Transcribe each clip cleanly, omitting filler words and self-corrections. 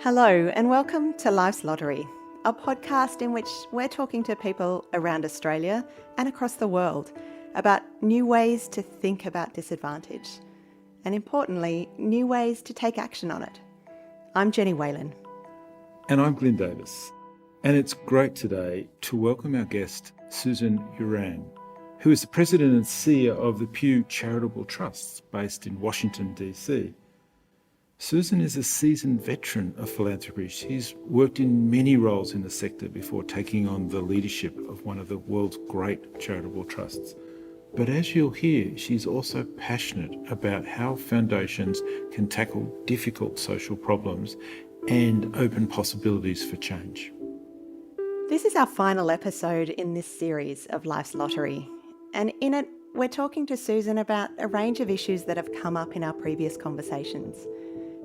Hello and welcome to Life's Lottery, a podcast in which we're talking to people around Australia and across the world about new ways to think about disadvantage and, importantly, new ways to take action on it. I'm Jenny Whalen. And I'm Glyn Davis. And it's great today to welcome our guest, Susan Urang, who is the President and CEO of the Pew Charitable Trusts based in Washington, D.C. Susan is a seasoned veteran of philanthropy. She's worked in many roles in the sector before taking on the leadership of one of the world's great charitable trusts. But as you'll hear, she's also passionate about how foundations can tackle difficult social problems and open possibilities for change. This is our final episode in this series of Life's Lottery, and in it we're talking to Susan about a range of issues that have come up in our previous conversations.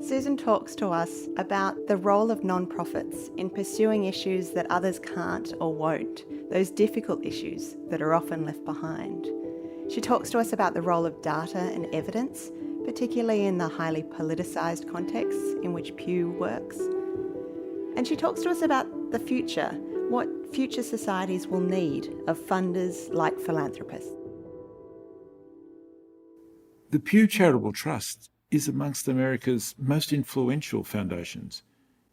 Susan talks to us about the role of non-profits in pursuing issues that others can't or won't, those difficult issues that are often left behind. She talks to us about the role of data and evidence, particularly in the highly politicised contexts in which Pew works. And she talks to us about the future, what future societies will need of funders like philanthropists. The Pew Charitable Trust is amongst America's most influential foundations.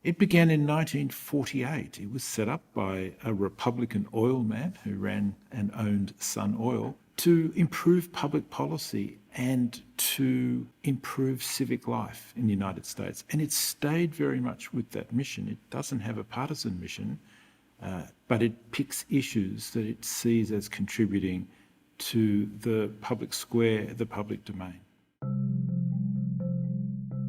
It began in 1948. It was set up by a Republican oil man who ran and owned Sun Oil to improve public policy and to improve civic life in the United States. And it stayed very much with that mission. It doesn't have a partisan mission, but it picks issues that it sees as contributing to the public square, the public domain.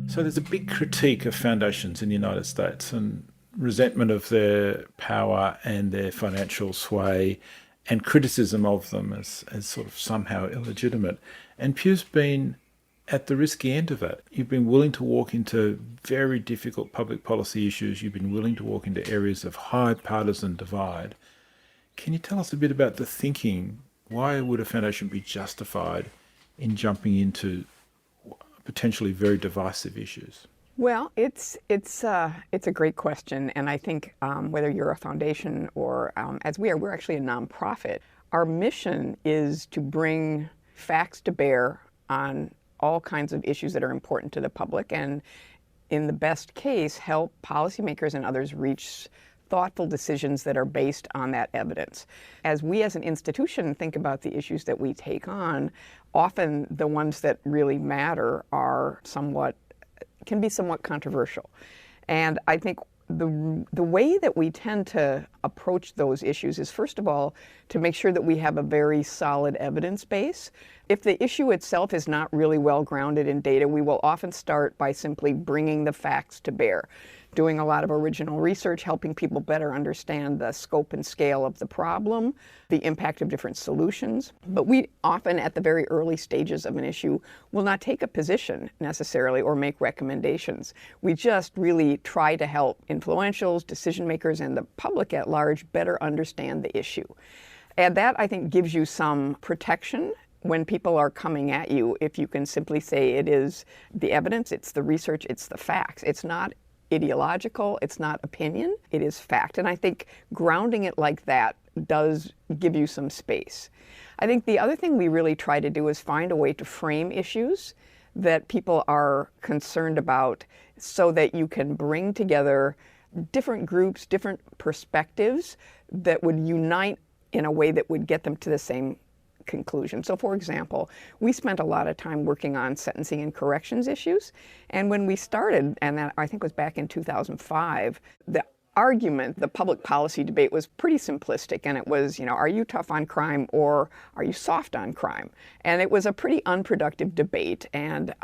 So there's a big critique of foundations in the United States and resentment of their power and their financial sway and criticism of them as sort of somehow illegitimate. And Pew's been at the risky end of that. You've been willing to walk into very difficult public policy issues. You've been willing to walk into areas of high partisan divide. Can you tell us a bit about the thinking? Why would a foundation be justified in jumping into potentially very divisive issues? Well, it's a great question, and I think whether you're a foundation or as we're actually a nonprofit, our mission is to bring facts to bear on all kinds of issues that are important to the public, and in the best case, help policymakers and others reach thoughtful decisions that are based on that evidence. As we as an institution think about the issues that we take on, often the ones that really matter can be somewhat controversial. And I think the way that we tend to approach those issues is, first of all, to make sure that we have a very solid evidence base. If the issue itself is not really well grounded in data, we will often start by simply bringing the facts to bear, doing a lot of original research, helping people better understand the scope and scale of the problem, the impact of different solutions. But we often, at the very early stages of an issue, will not take a position necessarily or make recommendations. We just really try to help influentials, decision makers, and the public at large better understand the issue. And that, I think, gives you some protection when people are coming at you, if you can simply say it is the evidence, it's the research, it's the facts. It's not ideological, it's not opinion, it is fact. And I think grounding it like that does give you some space. I think the other thing we really try to do is find a way to frame issues that people are concerned about so that you can bring together different groups, different perspectives that would unite in a way that would get them to the same conclusion. So, for example, we spent a lot of time working on sentencing and corrections issues. And when we started, and that I think was back in 2005, the argument, the public policy debate was pretty simplistic. And it was, are you tough on crime or are you soft on crime? And it was a pretty unproductive debate, and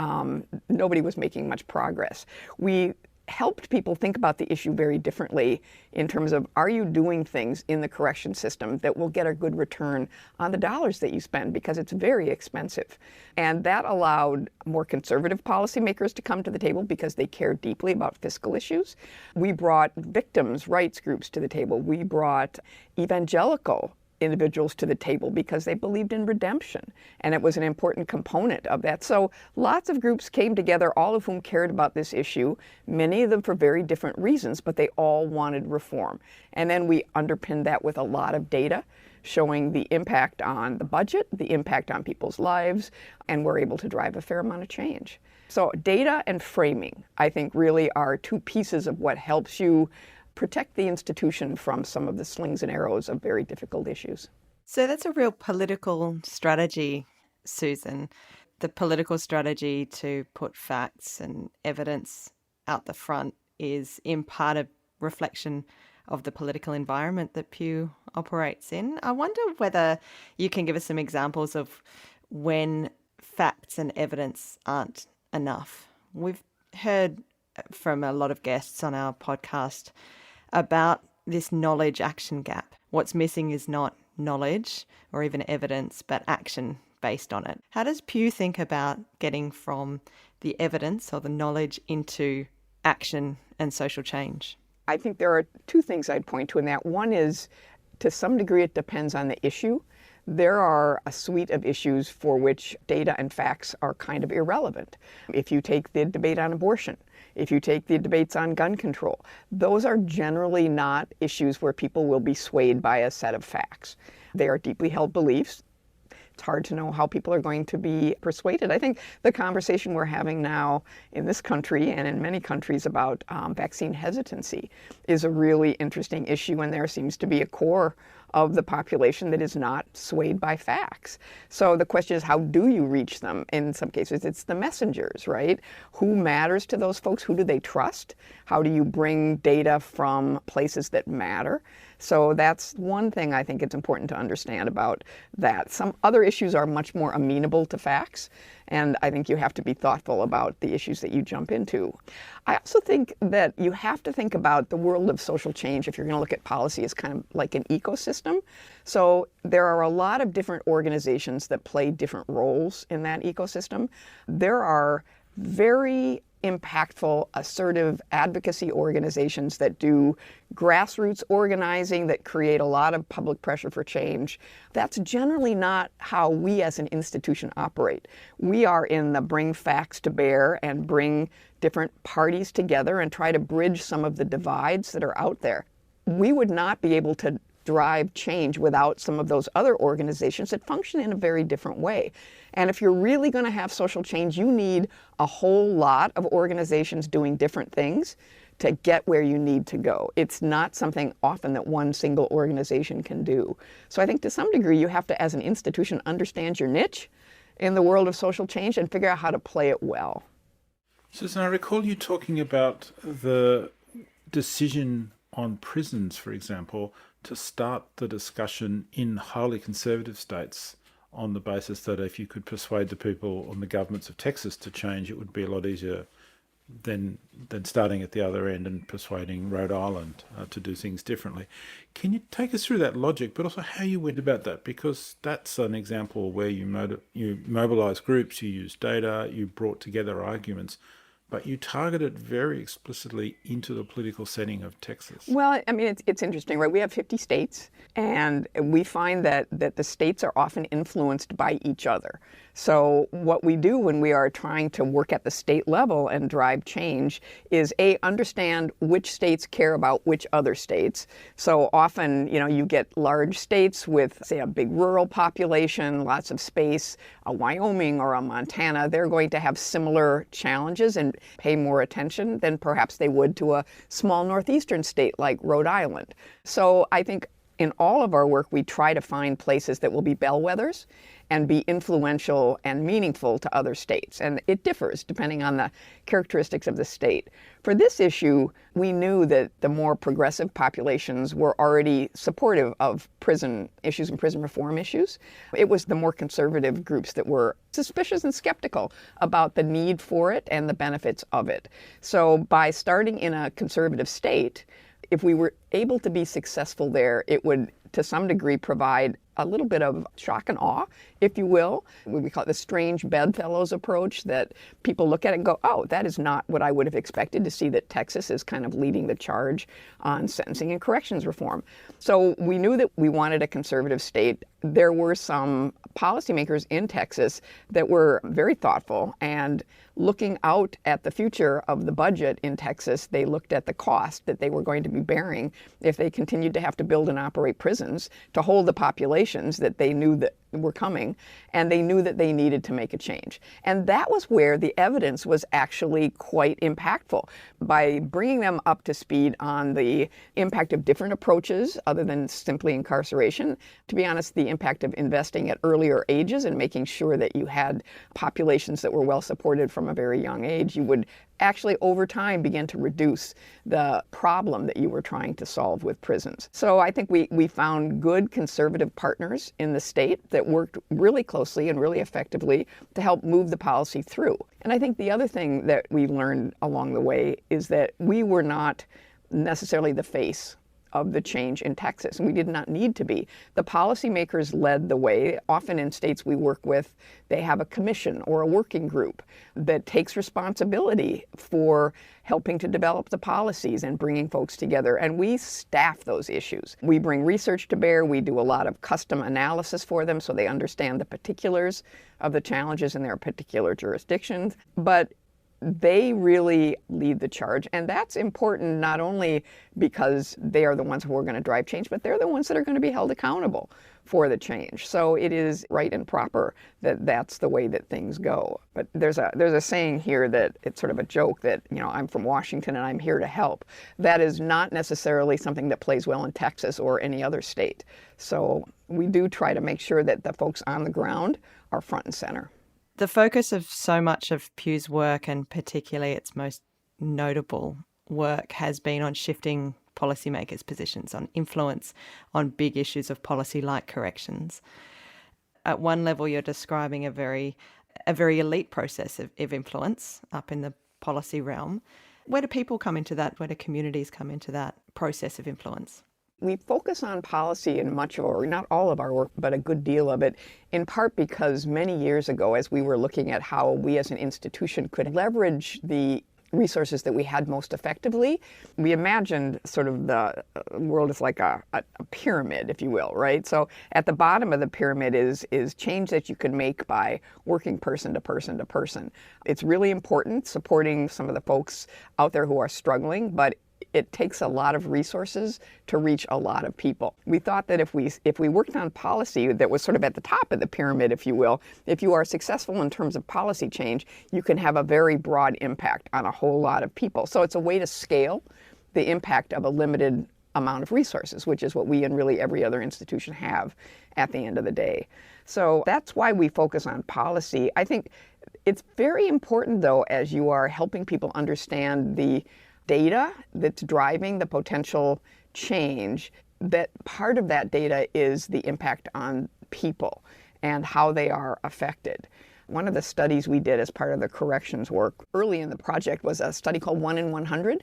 nobody was making much progress. We helped people think about the issue very differently in terms of, are you doing things in the correction system that will get a good return on the dollars that you spend, because it's very expensive. And that allowed more conservative policymakers to come to the table because they care deeply about fiscal issues. We brought victims' rights groups to the table. We brought evangelical individuals to the table because they believed in redemption, and it was an important component of that. So lots of groups came together, all of whom cared about this issue, many of them for very different reasons, but they all wanted reform. And then we underpinned that with a lot of data showing the impact on the budget, the impact on people's lives, and we're able to drive a fair amount of change. So data and framing, I think, really are two pieces of what helps you protect the institution from some of the slings and arrows of very difficult issues. So that's a real political strategy, Susan. The political strategy to put facts and evidence out the front is in part a reflection of the political environment that Pew operates in. I wonder whether you can give us some examples of when facts and evidence aren't enough. We've heard from a lot of guests on our podcast about this knowledge action gap. What's missing is not knowledge or even evidence, but action based on it. How does Pew think about getting from the evidence or the knowledge into action and social change? I think there are two things I'd point to in that. One is, to some degree, it depends on the issue. There are a suite of issues for which data and facts are kind of irrelevant. If you take the debate on abortion, if you take the debates on gun control, those are generally not issues where people will be swayed by a set of facts. They are deeply held beliefs. It's hard to know how people are going to be persuaded. I think the conversation we're having now in this country and in many countries about vaccine hesitancy is a really interesting issue, and there seems to be a core of the population that is not swayed by facts. So the question is, how do you reach them? In some cases, it's the messengers, right? Who matters to those folks? Who do they trust? How do you bring data from places that matter? So that's one thing I think it's important to understand about that. Some other issues are much more amenable to facts, and I think you have to be thoughtful about the issues that you jump into. I also think that you have to think about the world of social change if you're going to look at policy as kind of like an ecosystem. So there are a lot of different organizations that play different roles in that ecosystem. There are very impactful, assertive advocacy organizations that do grassroots organizing that create a lot of public pressure for change. That's generally not how we as an institution operate. We are in the bring facts to bear and bring different parties together and try to bridge some of the divides that are out there. We would not be able to drive change without some of those other organizations that function in a very different way. And if you're really going to have social change, you need a whole lot of organizations doing different things to get where you need to go. It's not something often that one single organization can do. So I think to some degree you have to, as an institution, understand your niche in the world of social change and figure out how to play it well. Susan, I recall you talking about the decision on prisons, for example, to start the discussion in highly conservative states on the basis that if you could persuade the people and the governments of Texas to change, it would be a lot easier than starting at the other end and persuading Rhode Island to do things differently. Can you take us through that logic, but also how you went about that? Because that's an example where you mobilise groups, you use data, you brought together arguments, but you targeted very explicitly into the political setting of Texas. Well, I mean, it's interesting, right? We have 50 states, and we find that the states are often influenced by each other. So what we do when we are trying to work at the state level and drive change is, A, understand which states care about which other states. So often, you get large states with, say, a big rural population, lots of space, a Wyoming or a Montana. They're going to have similar challenges and pay more attention than perhaps they would to a small northeastern state like Rhode Island. So I think in all of our work, we try to find places that will be bellwethers and be influential and meaningful to other states. And it differs depending on the characteristics of the state. For this issue, we knew that the more progressive populations were already supportive of prison issues and prison reform issues. It was the more conservative groups that were suspicious and skeptical about the need for it and the benefits of it. So by starting in a conservative state, if we were able to be successful there, it would, to some degree, provide a little bit of shock and awe, if you will. We call it the strange bedfellows approach, that people look at it and go, oh, that is not what I would have expected, to see that Texas is kind of leading the charge on sentencing and corrections reform. So we knew that we wanted a conservative state. There were some policymakers in Texas that were very thoughtful, and looking out at the future of the budget in Texas, they looked at the cost that they were going to be bearing if they continued to have to build and operate prisons to hold the populations that they knew that were coming, and they knew that they needed to make a change. And that was where the evidence was actually quite impactful. By bringing them up to speed on the impact of different approaches other than simply incarceration, to be honest, the impact of investing at earlier ages and making sure that you had populations that were well supported from a very young age, you would actually over time begin to reduce the problem that you were trying to solve with prisons. So I think we found good conservative partners in the state that worked really closely and really effectively to help move the policy through. And I think the other thing that we learned along the way is that we were not necessarily the face of the change in Texas. We did not need to be. The policymakers led the way. Often in states we work with, they have a commission or a working group that takes responsibility for helping to develop the policies and bringing folks together. And we staff those issues. We bring research to bear. We do a lot of custom analysis for them so they understand the particulars of the challenges in their particular jurisdictions. But they really lead the charge. And that's important not only because they are the ones who are going to drive change, but they're the ones that are going to be held accountable for the change. So it is right and proper that that's the way that things go. But there's a saying here that it's sort of a joke that, I'm from Washington and I'm here to help. That is not necessarily something that plays well in Texas or any other state. So we do try to make sure that the folks on the ground are front and center. The focus of so much of Pew's work, and particularly its most notable work, has been on shifting policymakers' positions, on influence on big issues of policy like corrections. At one level, you're describing a very elite process of influence up in the policy realm. Where do people come into that? Where do communities come into that process of influence? We focus on policy in much of our, not all of our work, but a good deal of it, in part because many years ago, as we were looking at how we as an institution could leverage the resources that we had most effectively, we imagined sort of the world as like a pyramid, if you will, right? So at the bottom of the pyramid is change that you can make by working person to person to person. It's really important supporting some of the folks out there who are struggling, but it takes a lot of resources to reach a lot of people. We thought that if we worked on policy that was sort of at the top of the pyramid, if you will, if you are successful in terms of policy change, you can have a very broad impact on a whole lot of people. So it's a way to scale the impact of a limited amount of resources, which is what we and really every other institution have at the end of the day. So that's why we focus on policy. I think it's very important, though, as you are helping people understand the data that's driving the potential change, that part of that data is the impact on people and how they are affected. One of the studies we did as part of the corrections work early in the project was a study called 1 in 100.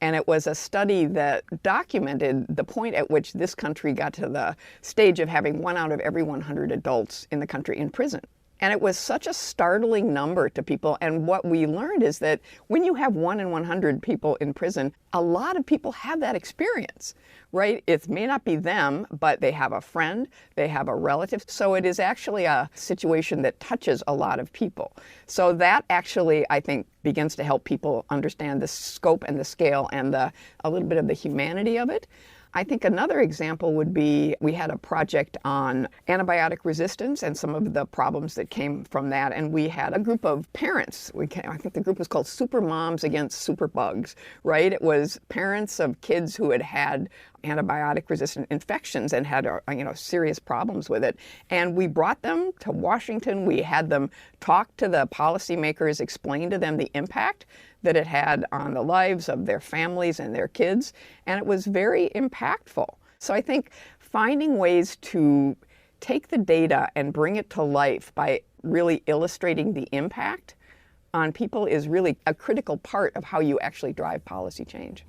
And it was a study that documented the point at which this country got to the stage of having 1 out of every 100 adults in the country in prison. And it was such a startling number to people. And what we learned is that when you have 1 in 100 people in prison, a lot of people have that experience, right? It may not be them, but they have a friend, they have a relative. So it is actually a situation that touches a lot of people. So that actually, I think, begins to help people understand the scope and the scale and a little bit of the humanity of it. I think another example would be we had a project on antibiotic resistance and some of the problems that came from that. And we had a group of parents. I think the group was called Super Moms Against Super Bugs, right? It was parents of kids who had had antibiotic-resistant infections and had serious problems with it. And we brought them to Washington. We had them talk to the policymakers, explain to them the impact that it had on the lives of their families and their kids. And it was very impactful. So I think finding ways to take the data and bring it to life by really illustrating the impact on people is really a critical part of how you actually drive policy change.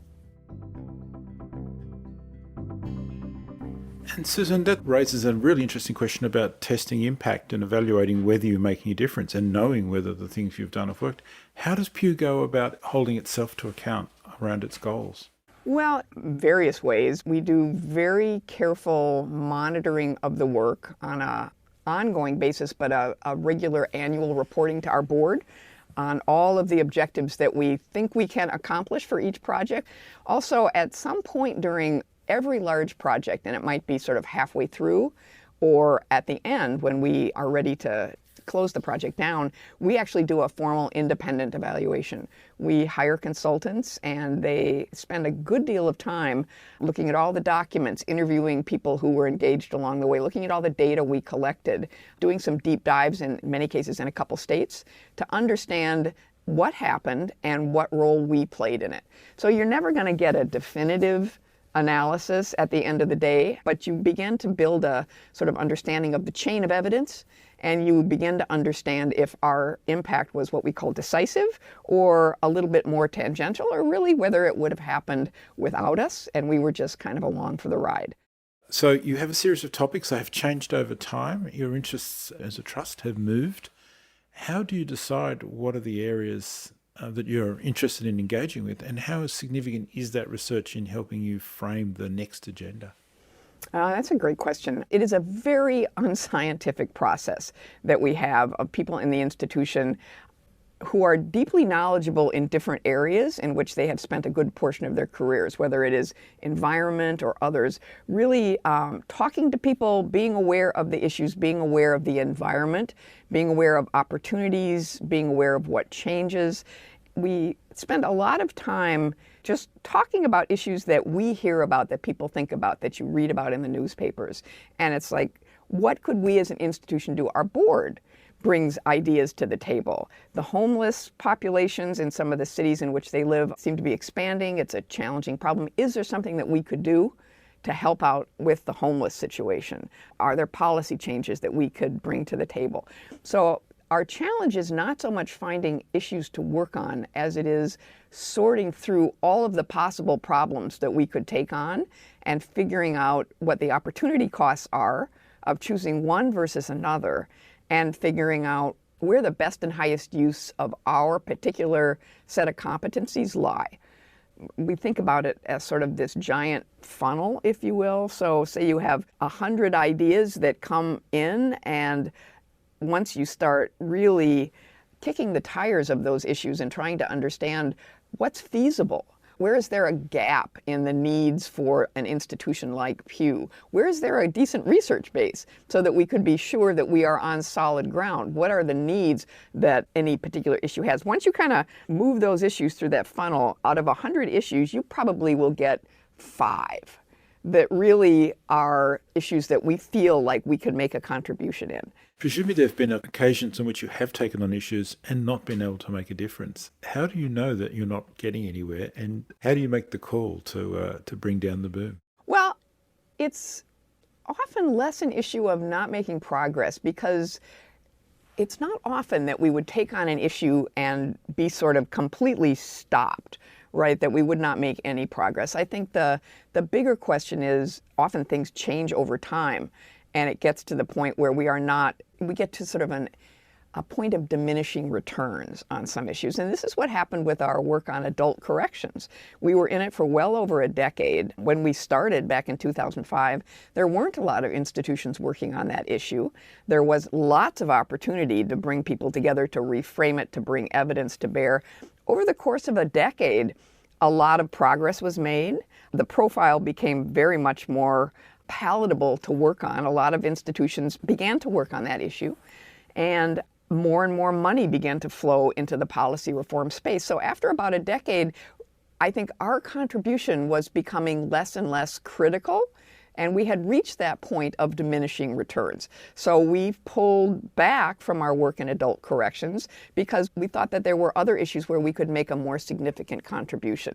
And Susan, that raises a really interesting question about testing impact and evaluating whether you're making a difference and knowing whether the things you've done have worked. How does Pew go about holding itself to account around its goals? Well, various ways. We do very careful monitoring of the work on an ongoing basis, but a regular annual reporting to our board on all of the objectives that we think we can accomplish for each project. Also, at some point during every large project, and it might be sort of halfway through or at the end when we are ready to close the project down, we actually do a formal independent evaluation. We hire consultants and they spend a good deal of time looking at all the documents, interviewing people who were engaged along the way, looking at all the data we collected, doing some deep dives in many cases in a couple states to understand what happened and what role we played in it. So you're never going to get a definitive analysis at the end of the day, but you begin to build a sort of understanding of the chain of evidence, and you begin to understand if our impact was what we call decisive or a little bit more tangential, or really whether it would have happened without us and we were just kind of along for the ride. So you have a series of topics that have changed over time. Your interests as a trust have moved. How do you decide what are the areas that you're interested in engaging with, and how significant is that research in helping you frame the next agenda? That's a great question. It is a very unscientific process that we have of people in the institution who are deeply knowledgeable in different areas in which they have spent a good portion of their careers, whether it is environment or others, really talking to people, being aware of the issues, being aware of the environment, being aware of opportunities, being aware of what changes. We spend a lot of time just talking about issues that we hear about, that people think about, that you read about in the newspapers. And it's like, what could we as an institution do? Our board brings ideas to the table. The homeless populations in some of the cities in which they live seem to be expanding. It's a challenging problem. Is there something that we could do to help out with the homeless situation? Are there policy changes that we could bring to the table? So our challenge is not so much finding issues to work on as it is sorting through all of the possible problems that we could take on and figuring out what the opportunity costs are of choosing one versus another, and figuring out where the best and highest use of our particular set of competencies lie. We think about it as sort of this giant funnel, if you will. So say you have 100 ideas that come in, and once you start really kicking the tires of those issues and trying to understand what's feasible, where is there a gap in the needs for an institution like Pew? Where is there a decent research base so that we could be sure that we are on solid ground? What are the needs that any particular issue has? Once you kind of move those issues through that funnel, out of 100 issues, you probably will get 5 that really are issues that we feel like we could make a contribution in. Presumably there have been occasions in which you have taken on issues and not been able to make a difference. How do you know that you're not getting anywhere, and how do you make the call to bring down the boom? Well, it's often less an issue of not making progress, because it's not often that we would take on an issue and be sort of completely stopped, right? That we would not make any progress. I think the bigger question is often things change over time, and it gets to the point where we get to sort of a point of diminishing returns on some issues. And this is what happened with our work on adult corrections. We were in it for well over a decade. When we started back in 2005, there weren't a lot of institutions working on that issue. There was lots of opportunity to bring people together, to reframe it, to bring evidence to bear. Over the course of a decade, a lot of progress was made. The profile became very much more palatable to work on. A lot of institutions began to work on that issue, and more money began to flow into the policy reform space. So after about a decade, I think our contribution was becoming less and less critical, and we had reached that point of diminishing returns. So we've pulled back from our work in adult corrections because we thought that there were other issues where we could make a more significant contribution.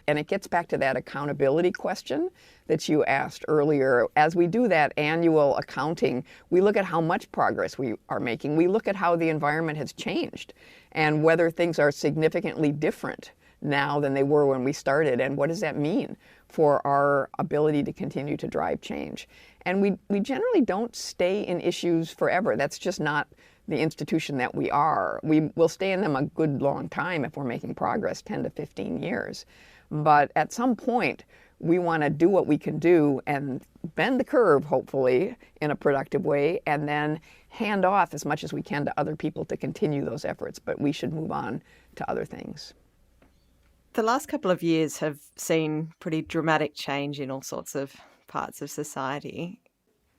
And it gets back to that accountability question that you asked earlier. As we do that annual accounting, we look at how much progress we are making. We look at how the environment has changed and whether things are significantly different now than they were when we started, and what does that mean for our ability to continue to drive change. And we generally don't stay in issues forever. That's just not the institution that we are. We will stay in them a good long time if we're making progress, 10 to 15 years. But at some point, we want to do what we can do and bend the curve, hopefully, in a productive way, and then hand off as much as we can to other people to continue those efforts. But we should move on to other things. The last couple of years have seen pretty dramatic change in all sorts of parts of society.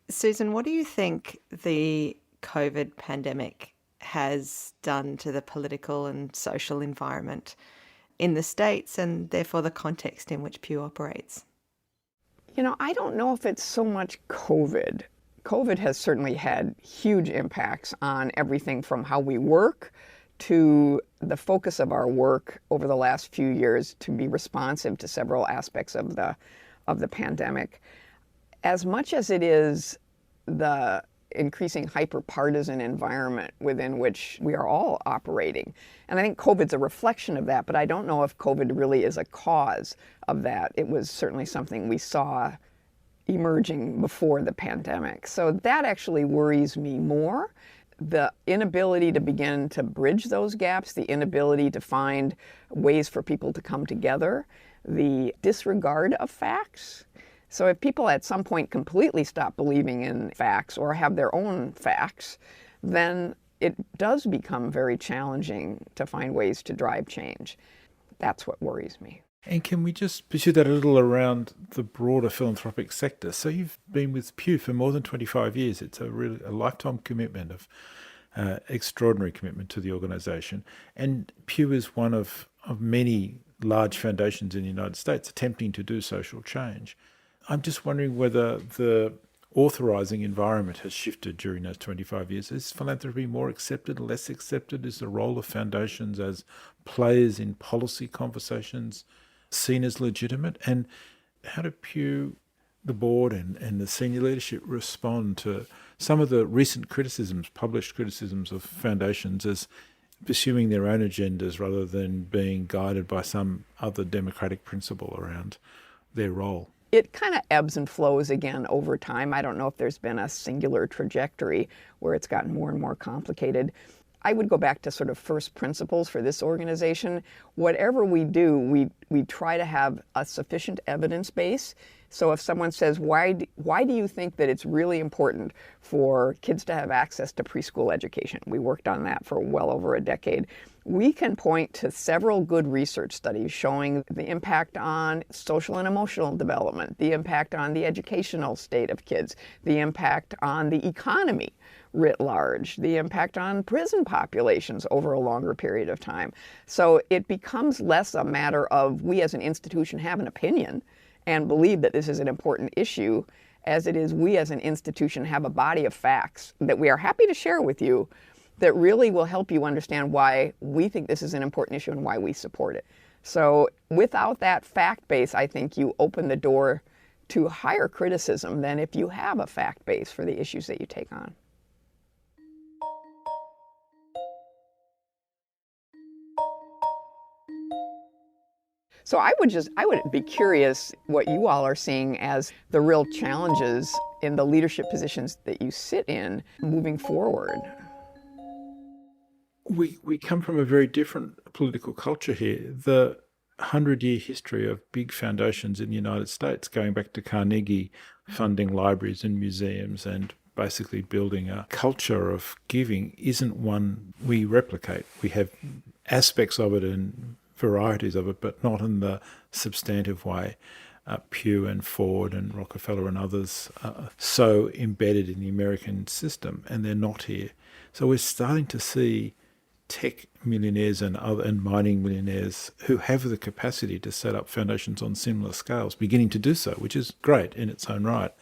Susan, what do you think the COVID pandemic has done to the political and social environment in the States and therefore the context in which Pew operates? I don't know if it's so much COVID. COVID has certainly had huge impacts on everything from how we work to the focus of our work over the last few years to be responsive to several aspects of the pandemic. As much as it is the increasing hyper-partisan environment within which we are all operating. And I think COVID's a reflection of that, but I don't know if COVID really is a cause of that. It was certainly something we saw emerging before the pandemic. So that actually worries me more. The inability to begin to bridge those gaps, the inability to find ways for people to come together, the disregard of facts. So if people at some point completely stop believing in facts or have their own facts, then it does become very challenging to find ways to drive change. That's what worries me. And can we just pursue that a little around the broader philanthropic sector? So you've been with Pew for more than 25 years. It's a lifetime commitment of extraordinary commitment to the organisation. And Pew is one of many large foundations in the United States attempting to do social change. I'm just wondering whether the authorising environment has shifted during those 25 years. Is philanthropy more accepted, less accepted? Is the role of foundations as players in policy conversations seen as legitimate? And how do Pew, the board and the senior leadership respond to some of the recent criticisms, published criticisms of foundations as pursuing their own agendas rather than being guided by some other democratic principle around their role? It kind of ebbs and flows again over time. I don't know if there's been a singular trajectory where it's gotten more and more complicated. I would go back to sort of first principles for this organization. Whatever we do, we try to have a sufficient evidence base. So if someone says, why do you think that it's really important for kids to have access to preschool education? We worked on that for well over a decade. We can point to several good research studies showing the impact on social and emotional development, the impact on the educational state of kids, the impact on the economy writ large, the impact on prison populations over a longer period of time. So it becomes less a matter of we as an institution have an opinion and believe that this is an important issue, as it is we as an institution have a body of facts that we are happy to share with you that really will help you understand why we think this is an important issue and why we support it. So without that fact base, I think you open the door to higher criticism than if you have a fact base for the issues that you take on. So I would be curious what you all are seeing as the real challenges in the leadership positions that you sit in moving forward. We come from a very different political culture here. The 100-year history of big foundations in the United States, going back to Carnegie, funding libraries and museums and basically building a culture of giving, isn't one we replicate. We have aspects of it and varieties of it, but not in the substantive way. Pew and Ford and Rockefeller and others are so embedded in the American system, and they're not here. So we're starting to see tech millionaires and mining millionaires who have the capacity to set up foundations on similar scales beginning to do so, which is great in its own right.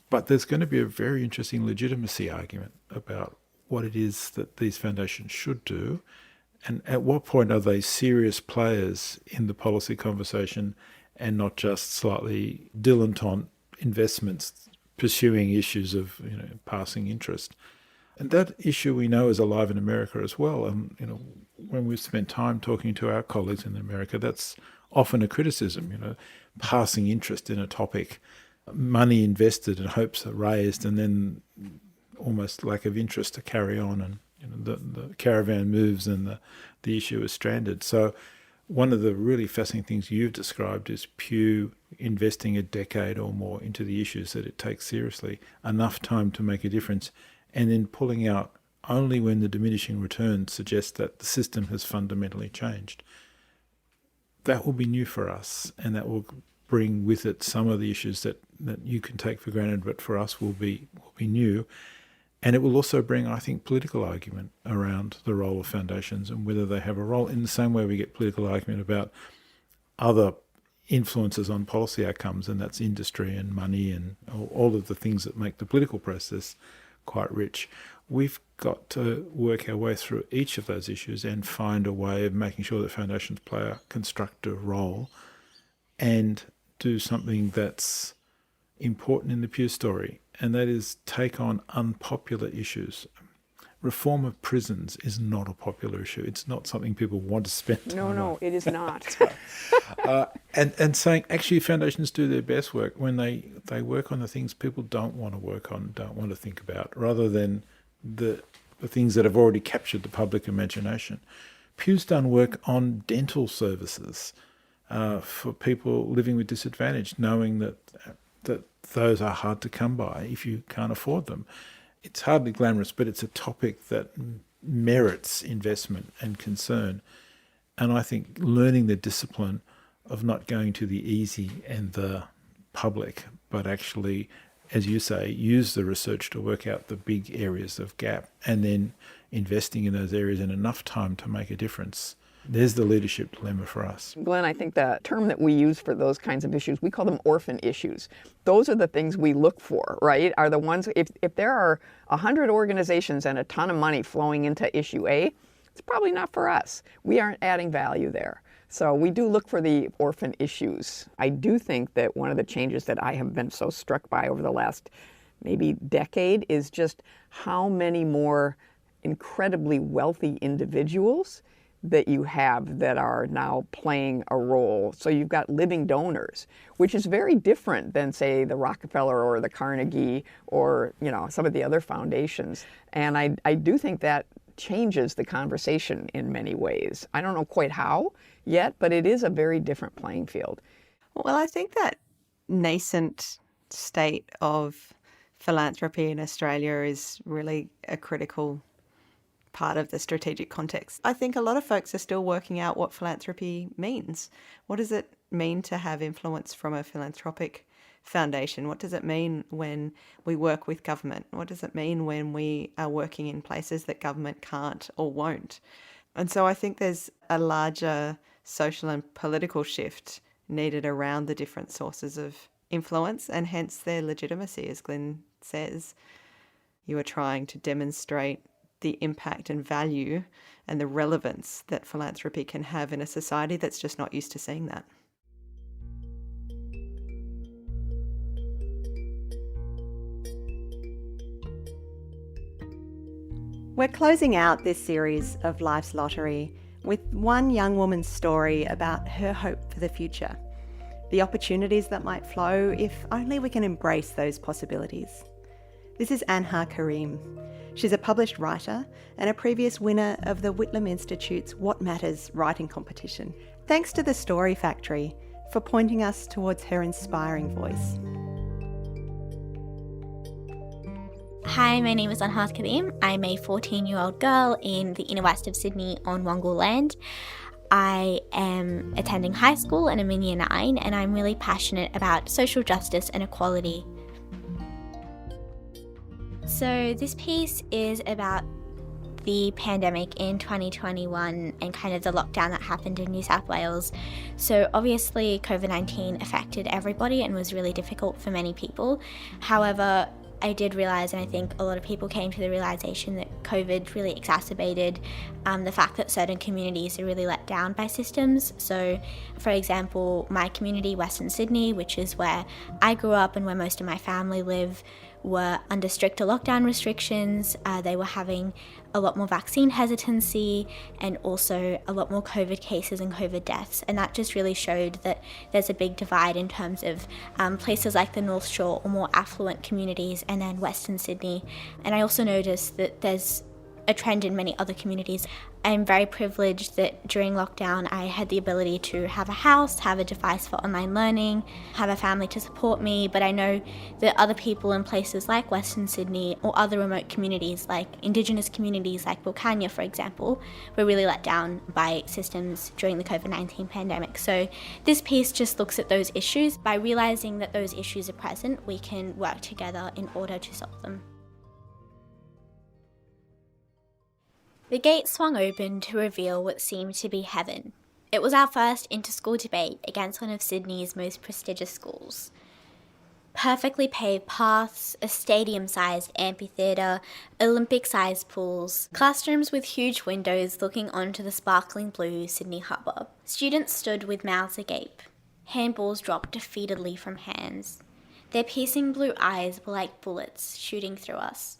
But there's going to be a very interesting legitimacy argument about what it is that these foundations should do, and at what point are they serious players in the policy conversation and not just slightly dilettante investments pursuing issues of passing interest. And that issue we know is alive in America as well. And when we've spent time talking to our colleagues in America, that's often a criticism. Passing interest in a topic money invested and hopes are raised, and then almost lack of interest to carry on, and the caravan moves and the issue is stranded. So one of the really fascinating things you've described is Pew investing a decade or more into the issues that it takes seriously, enough time to make a difference, and then pulling out only when the diminishing returns suggest that the system has fundamentally changed. That will be new for us, and that will bring with it some of the issues that you can take for granted, but for us will be new. And it will also bring, I think, political argument around the role of foundations and whether they have a role, in the same way we get political argument about other influences on policy outcomes, and that's industry and money and all of the things that make the political process quite rich. We've got to work our way through each of those issues and find a way of making sure that foundations play a constructive role and do something that's important in the Pew story, and that is take on unpopular issues. Reform of prisons is not a popular issue. It's not something people want to spend time on. No, it is not. And saying, actually, foundations do their best work when they work on the things people don't want to work on, don't want to think about, rather than the things that have already captured the public imagination. Pew's done work on dental services for people living with disadvantage, knowing that those are hard to come by if you can't afford them. It's hardly glamorous, but it's a topic that merits investment and concern. And I think learning the discipline of not going to the easy and the public, but actually, as you say, use the research to work out the big areas of gap, and then investing in those areas in enough time to make a difference. There's the leadership dilemma for us. Glenn, I think the term that we use for those kinds of issues, we call them orphan issues. Those are the things we look for, right? Are the ones, if there are 100 organizations and a ton of money flowing into issue A, it's probably not for us. We aren't adding value there. So we do look for the orphan issues. I do think that one of the changes that I have been so struck by over the last maybe decade is just how many more incredibly wealthy individuals that you have that are now playing a role. So you've got living donors, which is very different than, say, the Rockefeller or the Carnegie or, some of the other foundations. And I do think that changes the conversation in many ways. I don't know quite how yet, but it is a very different playing field. Well, I think that nascent state of philanthropy in Australia is really a critical part of the strategic context. I think a lot of folks are still working out what philanthropy means. What does it mean to have influence from a philanthropic foundation? What does it mean when we work with government? What does it mean when we are working in places that government can't or won't? And so I think there's a larger social and political shift needed around the different sources of influence, and hence their legitimacy, as Glenn says. You are trying to demonstrate the impact and value and the relevance that philanthropy can have in a society that's just not used to seeing that. We're closing out this series of Life's Lottery with one young woman's story about her hope for the future, the opportunities that might flow if only we can embrace those possibilities. This is Anhaar Kareem. She's a published writer and a previous winner of the Whitlam Institute's What Matters writing competition. Thanks to the Story Factory for pointing us towards her inspiring voice. Hi, my name is Anhaar Kareem. I'm a 14-year-old girl in the inner west of Sydney on Wongal land. I am attending high school and I'm in year 9, and I'm really passionate about social justice and equality. So this piece is about the pandemic in 2021 and kind of the lockdown that happened in New South Wales. So obviously COVID-19 affected everybody and was really difficult for many people. However, I did realise, and I think a lot of people came to the realisation, that COVID really exacerbated the fact that certain communities are really let down by systems. So, for example, my community, Western Sydney, which is where I grew up and where most of my family live, were under stricter lockdown restrictions. They were having a lot more vaccine hesitancy and also a lot more COVID cases and COVID deaths. And that just really showed that there's a big divide in terms of places like the North Shore or more affluent communities, and then Western Sydney. And I also noticed that there's a trend in many other communities. I'm very privileged that during lockdown I had the ability to have a house, have a device for online learning, have a family to support me, but I know that other people in places like Western Sydney or other remote communities like Indigenous communities like Wilcannia, for example, were really let down by systems during the COVID-19 pandemic. So this piece just looks at those issues. By realising that those issues are present, we can work together in order to solve them. The gate swung open to reveal what seemed to be heaven. It was our first inter-school debate against one of Sydney's most prestigious schools. Perfectly paved paths, a stadium-sized amphitheatre, Olympic-sized pools, classrooms with huge windows looking onto the sparkling blue Sydney harbour. Students stood with mouths agape. Handballs dropped defeatedly from hands. Their piercing blue eyes were like bullets shooting through us.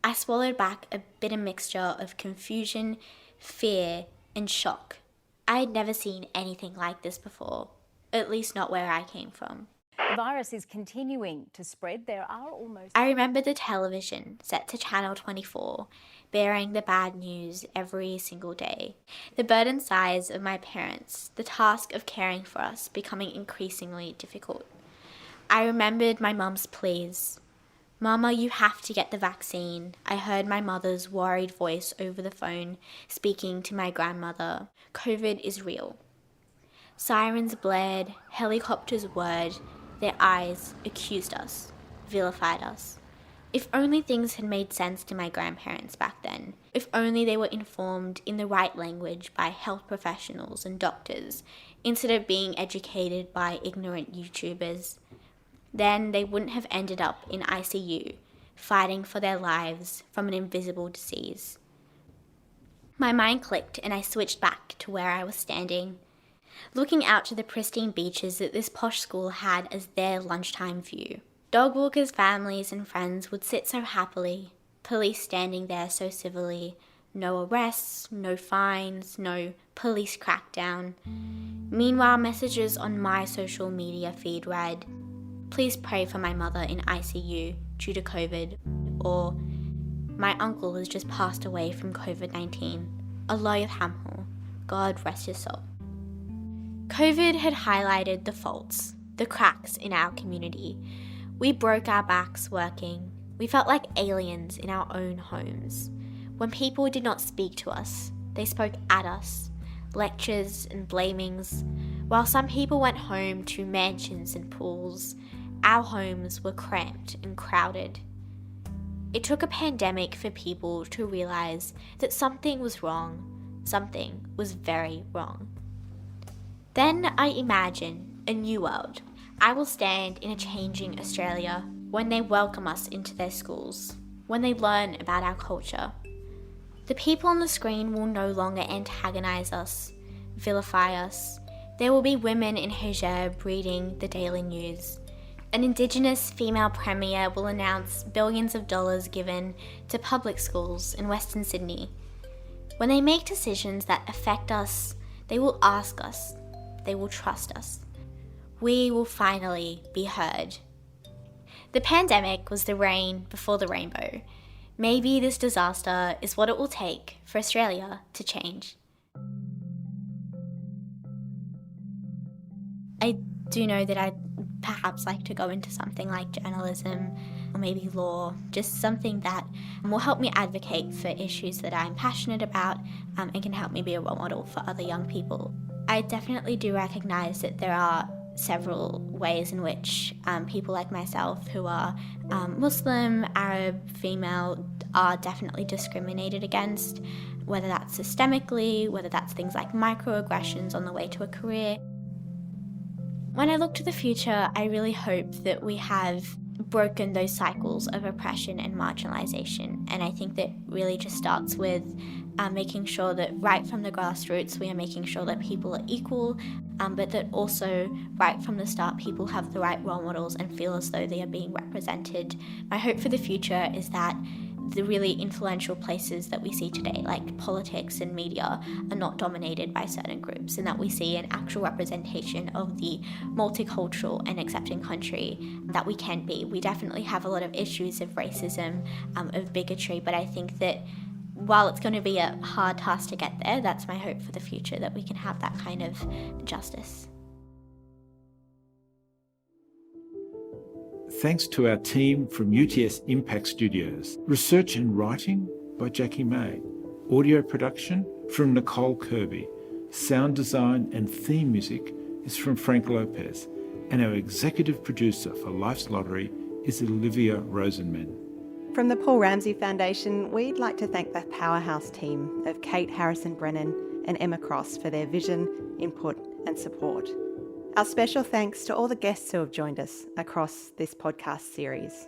I swallowed back a bitter mixture of confusion, fear, and shock. I had never seen anything like this before, at least not where I came from. The virus is continuing to spread. There are almost... I remember the television set to Channel 24, bearing the bad news every single day. The burden size of my parents, the task of caring for us becoming increasingly difficult. I remembered my mum's pleas. "Mama, you have to get the vaccine." I heard my mother's worried voice over the phone, speaking to my grandmother. COVID is real. Sirens blared, helicopters whirred, their eyes accused us, vilified us. If only things had made sense to my grandparents back then. If only they were informed in the right language by health professionals and doctors, instead of being educated by ignorant YouTubers. Then they wouldn't have ended up in ICU, fighting for their lives from an invisible disease. My mind clicked and I switched back to where I was standing, looking out to the pristine beaches that this posh school had as their lunchtime view. Dog walkers, families and friends would sit so happily, police standing there so civilly. No arrests, no fines, no police crackdown. Meanwhile, messages on my social media feed read, "Please pray for my mother in ICU due to COVID," or "My uncle has just passed away from COVID-19. Allah yarhamhu, God rest his soul." COVID had highlighted the faults, the cracks in our community. We broke our backs working. We felt like aliens in our own homes. When people did not speak to us, they spoke at us, lectures and blamings. While some people went home to mansions and pools, our homes were cramped and crowded. It took a pandemic for people to realize that something was wrong. Something was very wrong. Then I imagine a new world. I will stand in a changing Australia when they welcome us into their schools, when they learn about our culture. The people on the screen will no longer antagonize us, vilify us. There will be women in hijab reading the daily news. An Indigenous female premier will announce billions of dollars given to public schools in Western Sydney. When they make decisions that affect us, they will ask us, they will trust us. We will finally be heard. The pandemic was the rain before the rainbow. Maybe this disaster is what it will take for Australia to change. I do know that I'd perhaps like to go into something like journalism or maybe law, just something that will help me advocate for issues that I'm passionate about and can help me be a role model for other young people. I definitely do recognise that there are several ways in which people like myself who are Muslim, Arab, female are definitely discriminated against, whether that's systemically, whether that's things like microaggressions on the way to a career. When I look to the future, I really hope that we have broken those cycles of oppression and marginalisation. And I think that really just starts with making sure that right from the grassroots, we are making sure that people are equal, but that also right from the start people have the right role models and feel as though they are being represented. My hope for the future is that the really influential places that we see today, like politics and media, are not dominated by certain groups, and that we see an actual representation of the multicultural and accepting country that we can be. We definitely have a lot of issues of racism, of bigotry, but I think that while it's going to be a hard task to get there, that's my hope for the future, that we can have that kind of justice. Thanks to our team from UTS Impact Studios. Research and writing by Jackie May. Audio production from Nicole Curby. Sound design and theme music is from Frank Lopez. And our executive producer for Life's Lottery is Olivia Rosenman. From the Paul Ramsay Foundation, we'd like to thank the powerhouse team of Kate Harrison-Brennan and Emma Cross for their vision, input and support. Our special thanks to all the guests who have joined us across this podcast series.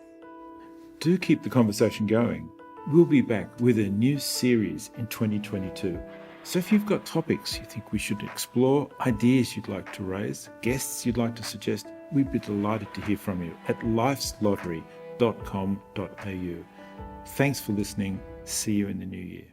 Do keep the conversation going. We'll be back with a new series in 2022. So if you've got topics you think we should explore, ideas you'd like to raise, guests you'd like to suggest, we'd be delighted to hear from you at lifeslottery.com.au. Thanks for listening. See you in the new year.